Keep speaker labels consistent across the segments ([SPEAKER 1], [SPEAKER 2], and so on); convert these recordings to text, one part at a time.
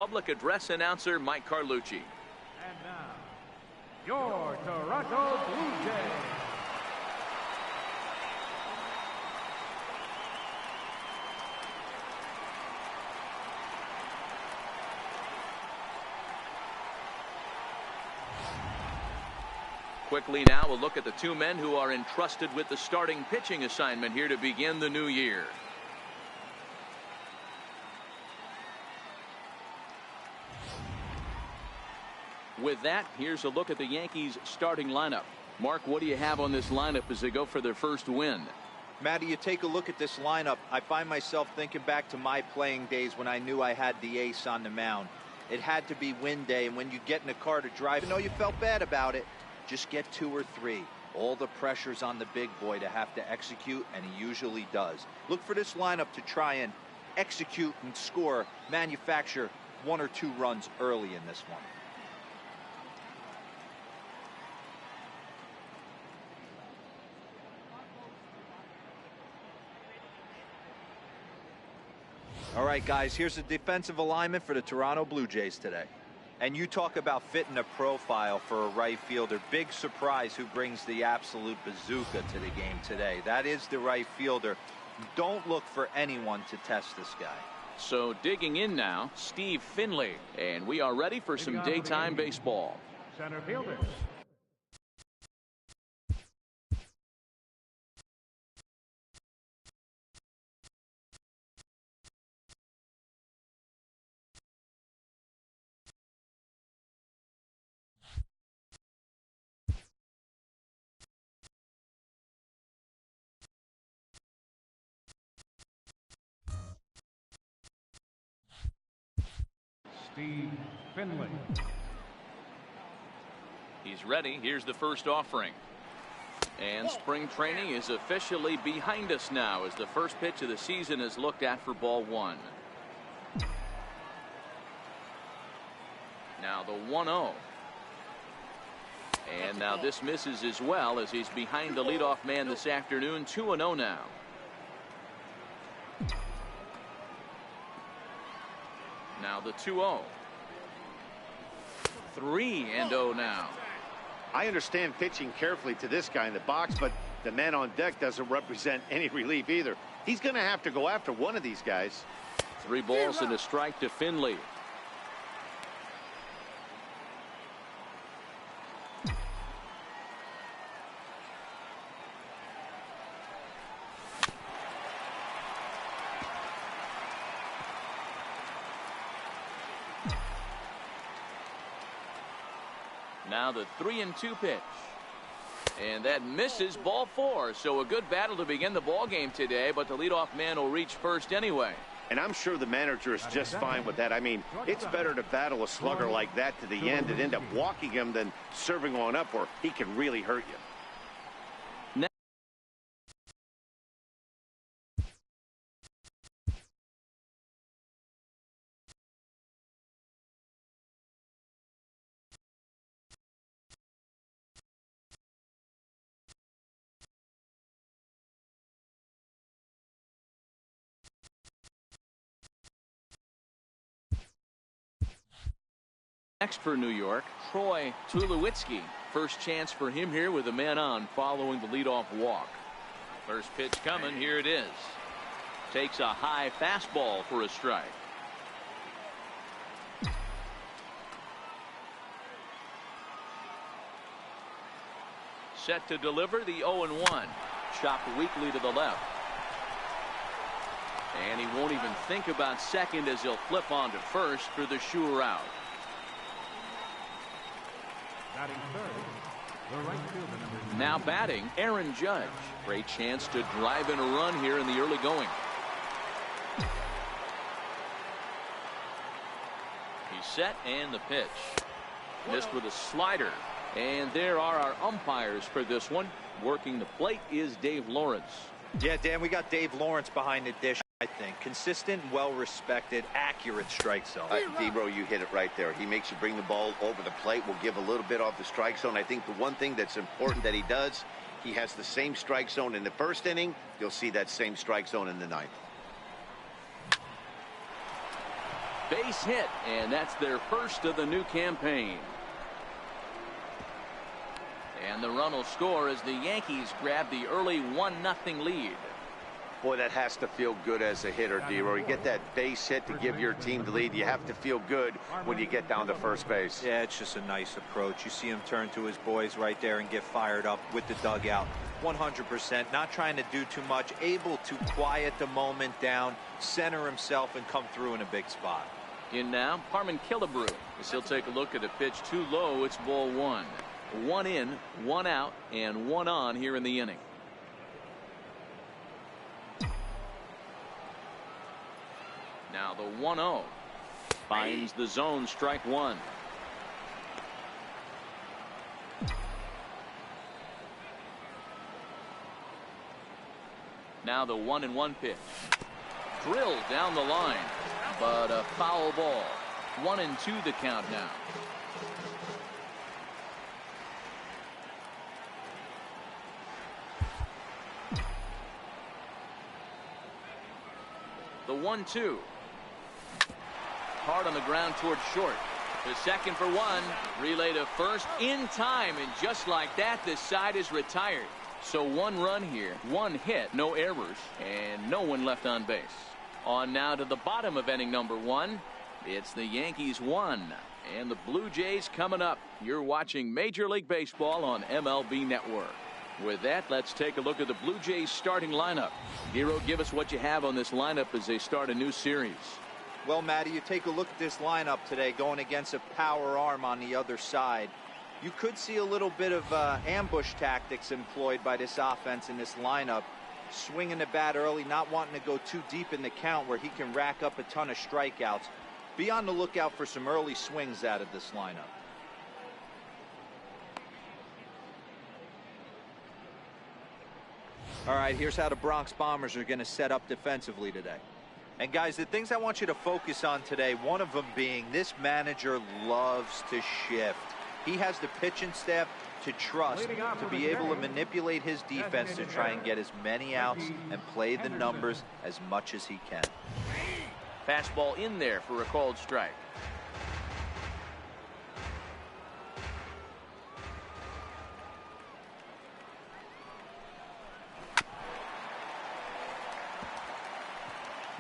[SPEAKER 1] Public address announcer Mike Carlucci.
[SPEAKER 2] And now, your Toronto Blue Jays.
[SPEAKER 1] Quickly now, we'll look at the two men who are entrusted with the starting pitching assignment here to begin the new year. With that, here's a look at the Yankees starting lineup. Mark, what do you have on this lineup as they go for their first win?
[SPEAKER 3] Matty, you take a look at this lineup. I find myself thinking back to my playing days when I knew I had the ace on the mound. It had to be win day, and when you get in a car to drive, you know you felt bad about it. Just get 2 or 3. All the pressure's on the big boy to have to execute, and he usually does. Look for this lineup to try and execute and score, manufacture 1 or 2 runs early in this one. All right, guys, here's the defensive alignment for the Toronto Blue Jays today. And you talk about fitting a profile for a right fielder. Big surprise who brings the absolute bazooka to the game today. That is the right fielder. Don't look for anyone to test this guy.
[SPEAKER 1] So digging in now, Steve Finley. And we are ready for some daytime baseball.
[SPEAKER 2] Center fielders. Steve Finley.
[SPEAKER 1] He's ready. Here's the first offering. And spring training is officially behind us now as the first pitch of the season is looked at for ball 1. Now the 1-0. And now this misses as well as he's behind the leadoff man this afternoon. 2-0 now. Now the 2-0. 3-0 now.
[SPEAKER 4] I understand pitching carefully to this guy in the box, but the man on deck doesn't represent any relief either. He's going to have to go after one of these guys.
[SPEAKER 1] 3 balls and a strike to Finley. Now the 3-2 pitch. And that misses, ball 4. So a good battle to begin the ball game today, but the leadoff man will reach first anyway.
[SPEAKER 4] And I'm sure the manager is just fine with that. I mean, it's better to battle a slugger like that to the end and end up walking him than serving on up where he can really hurt you.
[SPEAKER 1] Next for New York, Troy Tulowitzki. First chance for him here with a man on following the leadoff walk. First pitch coming. Here it is. Takes a high fastball for a strike. Set to deliver the 0-1. Chopped weakly to the left. And he won't even think about second as he'll flip on to first for the sure out. Now batting, Aaron Judge. Great chance to drive in a run here in the early going. He's set and the pitch. Missed with a slider. And there are our umpires for this one. Working the plate is Dave Lawrence.
[SPEAKER 3] Yeah, Dan, we got Dave Lawrence behind the dish. I think consistent, well-respected, accurate strike zone.
[SPEAKER 4] Debro, you hit it right there. He makes you bring the ball over the plate. Will give a little bit off the strike zone. I think the one thing that's important that he does, he has the same strike zone in the first inning. You'll see that same strike zone in the ninth.
[SPEAKER 1] Base hit, and that's their first of the new campaign. And the run will score as the Yankees grab the early 1-0 lead.
[SPEAKER 4] Boy, that has to feel good as a hitter, D-Roy. You get that base hit to give your team the lead. You have to feel good when you get down to first base.
[SPEAKER 3] Yeah, it's just a nice approach. You see him turn to his boys right there and get fired up with the dugout. 100%, not trying to do too much, able to quiet the moment down, center himself, and come through in a big spot.
[SPEAKER 1] In now, Harmon Killebrew. As he'll take a look at a pitch too low. It's ball one. 1 in, 1 out, and 1 on here in the inning. Now the 1-0 finds the zone, strike one. Now the 1-1 pitch. Drilled down the line, but a foul ball. 1-2 the count now. The 1-2. Hard on the ground towards short. The second for one. Relay to first in time, and just like that, the side is retired. So 1 run here, 1 hit, no errors, and no one left on base. On now to the bottom of inning number 1. It's the Yankees 1 and the Blue Jays coming up. You're watching Major League Baseball on MLB Network. With that, let's take a look at the Blue Jays starting lineup. Hero, give us what you have on this lineup as they start a new series.
[SPEAKER 3] Well, Matty, you take a look at this lineup today going against a power arm on the other side. You could see a little bit of ambush tactics employed by this offense in this lineup. Swinging the bat early, not wanting to go too deep in the count where he can rack up a ton of strikeouts. Be on the lookout for some early swings out of this lineup. All right, here's how the Bronx Bombers are going to set up defensively today. And guys, the things I want you to focus on today, one of them being this manager loves to shift. He has the pitching staff to trust to be able to manipulate his defense to try and get as many outs and play the numbers as much as he can.
[SPEAKER 1] Fastball in there for a called strike.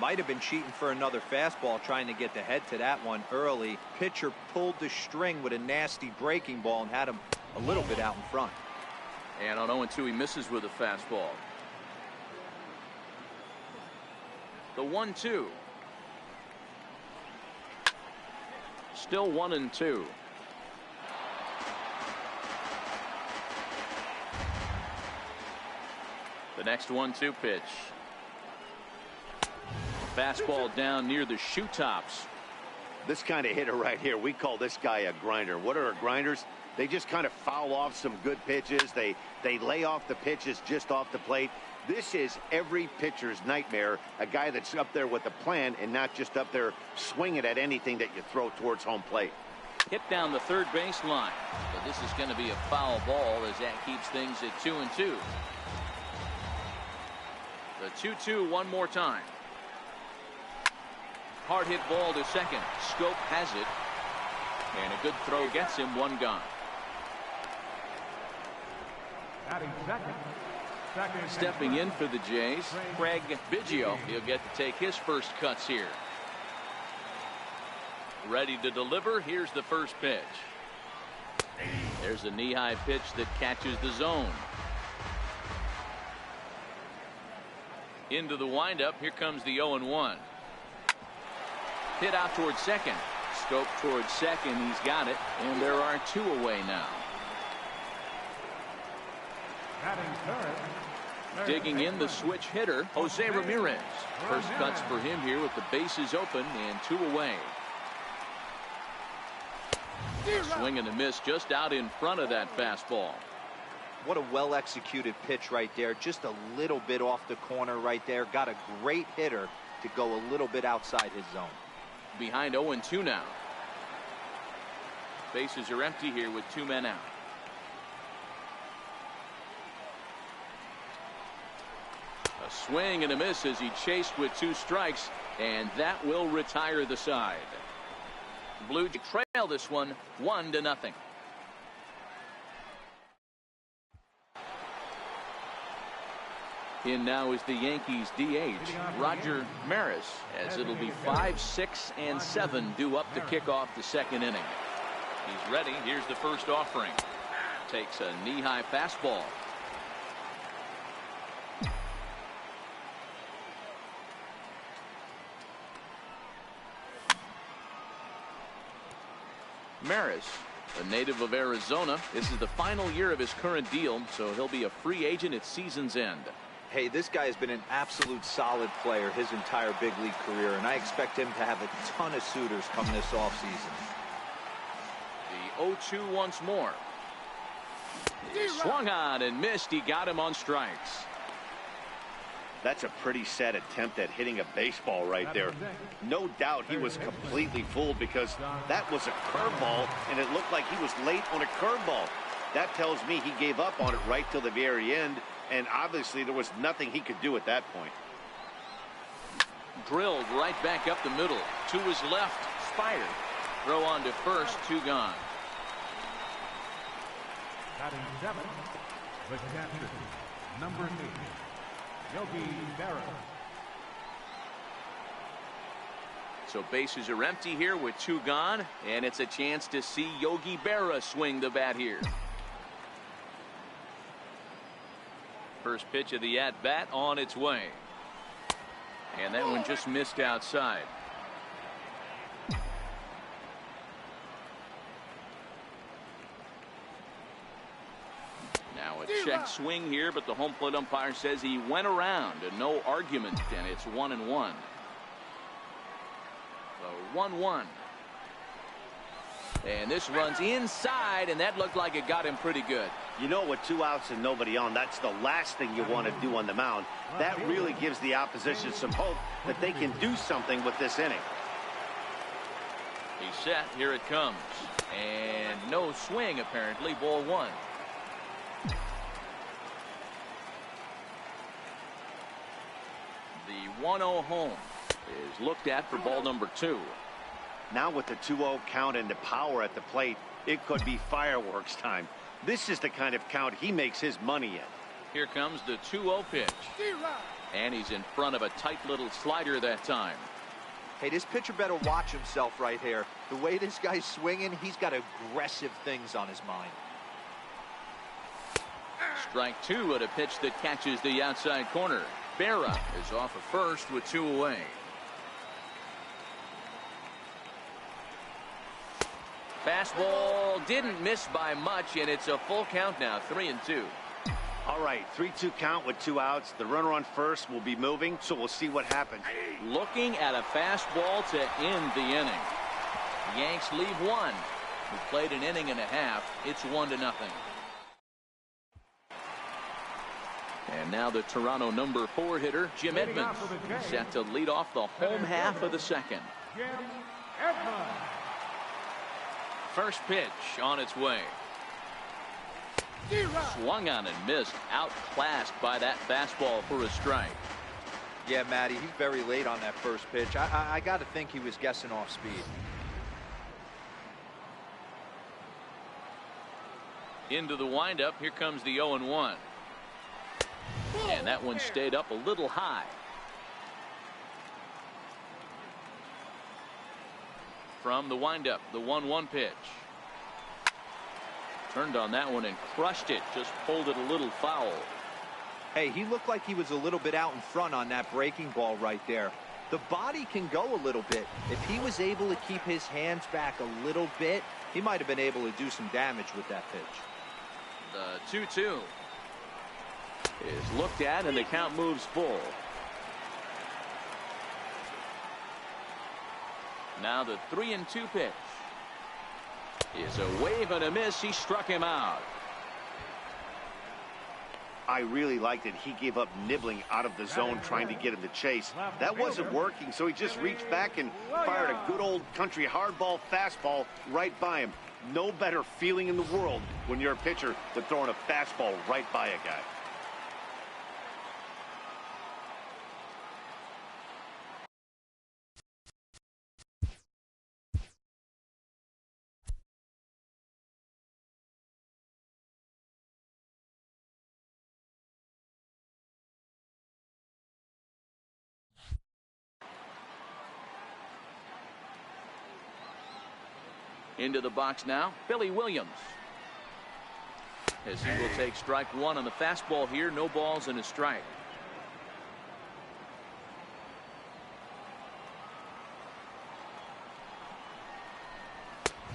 [SPEAKER 3] Might have been cheating for another fastball, trying to get the head to that one early. Pitcher pulled the string with a nasty breaking ball and had him a little bit out in front.
[SPEAKER 1] And on 0-2, he misses with a fastball. The 1-2. Still 1-2. The next 1-2 pitch. Fastball down near the shoe tops.
[SPEAKER 4] This kind of hitter right here, we call this guy a grinder. What are grinders? They just kind of foul off some good pitches. They lay off the pitches just off the plate. This is every pitcher's nightmare, a guy that's up there with a plan and not just up there swinging at anything that you throw towards home plate.
[SPEAKER 1] Hit down the third base line. But this is going to be a foul ball as that keeps things at 2-2. The 2-2 one more time. Hard hit ball to second. Scope has it. And a good throw gets him, 1 gone. Stepping in for the Jays, Craig Biggio. He'll get to take his first cuts here. Ready to deliver. Here's the first pitch. There's a knee-high pitch that catches the zone. Into the windup. Here comes the 0-1. Hit out towards second. Scope towards second. He's got it. And there are 2 away now. Digging in the switch hitter, Jose Ramirez. First cuts for him here with the bases open and 2 away. Swing and a miss just out in front of that fastball.
[SPEAKER 3] What a well-executed pitch right there. Just a little bit off the corner right there. Got a great hitter to go a little bit outside his zone.
[SPEAKER 1] Behind 0-2 now. Bases are empty here with 2 men out. A swing and a miss as he chased with 2 strikes, and that will retire the side. Blue trail this one 1-0. In now is the Yankees DH, Roger Maris, as it'll be 5, 6, and 7 due up to kick off the 2nd inning. He's ready. Here's the first offering. Takes a knee-high fastball. Maris, a native of Arizona. This is the final year of his current deal, so he'll be a free agent at season's end.
[SPEAKER 3] Hey, this guy has been an absolute solid player his entire big league career, and I expect him to have a ton of suitors come this offseason.
[SPEAKER 1] The 0-2 once more. He swung on and missed. He got him on strikes.
[SPEAKER 4] That's a pretty sad attempt at hitting a baseball right there. No doubt he was completely fooled because that was a curveball, and it looked like he was late on a curveball. That tells me he gave up on it right till the very end, and obviously there was nothing he could do at that point.
[SPEAKER 1] Drilled right back up the middle. To his left. Fired. Throw on to first. 2 gone.
[SPEAKER 2] Batting 7, the catcher, number 8, Yogi Berra.
[SPEAKER 1] So bases are empty here with 2 gone, and it's a chance to see Yogi Berra swing the bat here. First pitch of the at-bat on its way. And that one just missed outside. Now a check swing here, but the home plate umpire says he went around and no argument, and it's 1-1. So 1-1. And this runs inside, and that looked like it got him pretty good.
[SPEAKER 4] You know, with 2 outs and nobody on, that's the last thing you want to do on the mound. That really gives the opposition some hope that they can do something with this inning.
[SPEAKER 1] He's set. Here it comes. And no swing, apparently. Ball 1. The 1-0 home is looked at for ball number 2.
[SPEAKER 4] Now with the 2-0 count and the power at the plate, it could be fireworks time. This is the kind of count he makes his money in.
[SPEAKER 1] Here comes the 2-0 pitch. And he's in front of a tight little slider that time.
[SPEAKER 3] Hey, this pitcher better watch himself right here. The way this guy's swinging, he's got aggressive things on his mind.
[SPEAKER 1] Strike 2 at a pitch that catches the outside corner. Berra is off of first with 2 away. Fastball didn't miss by much, and it's a full count now. 3-2.
[SPEAKER 4] All right, 3-2 count with 2 outs. The runner on first will be moving, so we'll see what happens.
[SPEAKER 1] Looking at a fastball to end the inning. The Yanks leave 1. We played an inning and a half. It's 1-0. And now the Toronto number 4 hitter, Jim Edmonds, set to lead off the home half of the 2nd.
[SPEAKER 2] Jim Edmonds.
[SPEAKER 1] First pitch on its way. Swung on and missed. Outclassed by that fastball for a strike.
[SPEAKER 3] Yeah, Matty, he's very late on that first pitch. I got to think he was guessing off speed.
[SPEAKER 1] Into the windup. Here comes the 0-1. And that one stayed up a little high. From the windup, the 1-1 pitch. Turned on that one and crushed it. Just pulled it a little foul.
[SPEAKER 3] Hey, he looked like he was a little bit out in front on that breaking ball right there. The body can go a little bit. If he was able to keep his hands back a little bit, he might have been able to do some damage with that pitch.
[SPEAKER 1] The 2-2 is looked at, and the count moves full. Now the 3-2 pitch is a wave and a miss. He struck him out.
[SPEAKER 4] I really liked it. He gave up nibbling out of the zone trying to get him to chase. That wasn't working, so he just reached back and fired a good old country hardball fastball right by him. No better feeling in the world when you're a pitcher than throwing a fastball right by a guy.
[SPEAKER 1] Into the box now, Billy Williams. As he will take strike one on the fastball here. No balls and a strike.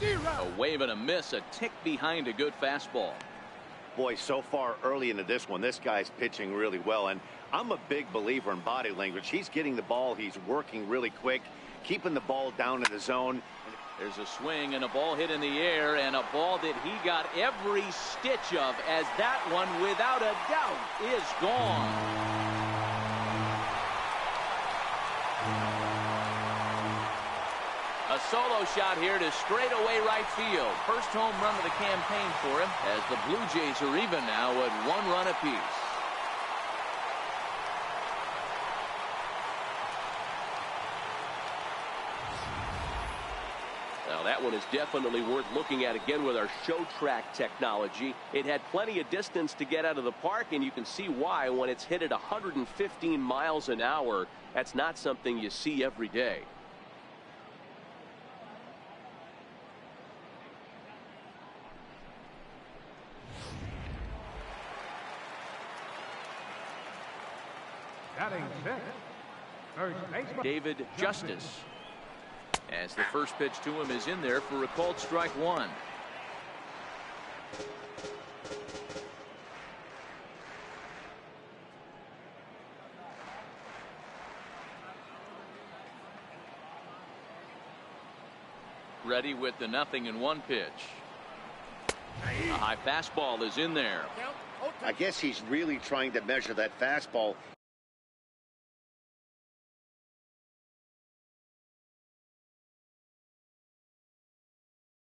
[SPEAKER 1] A wave and a miss, a tick behind a good fastball.
[SPEAKER 4] Boy, so far early into this one, this guy's pitching really well, and I'm a big believer in body language. He's getting the ball, he's working really quick, keeping the ball down in the zone.
[SPEAKER 1] There's a swing and a ball hit in the air, and a ball that he got every stitch of, as that one, without a doubt, is gone. A solo shot here to straightaway right field. First home run of the campaign for him, as the Blue Jays are even now at 1 run apiece.
[SPEAKER 5] Now that one is definitely worth looking at again with our show track technology. It had plenty of distance to get out of the park, and you can see why when it's hit at 115 miles an hour. That's not something you see every day.
[SPEAKER 2] Batting sixth, first baseman
[SPEAKER 1] David Justice, as the first pitch to him is in there for a called strike one. Ready with the 0-1 pitch. A high fastball is in there.
[SPEAKER 4] I guess he's really trying to measure that fastball.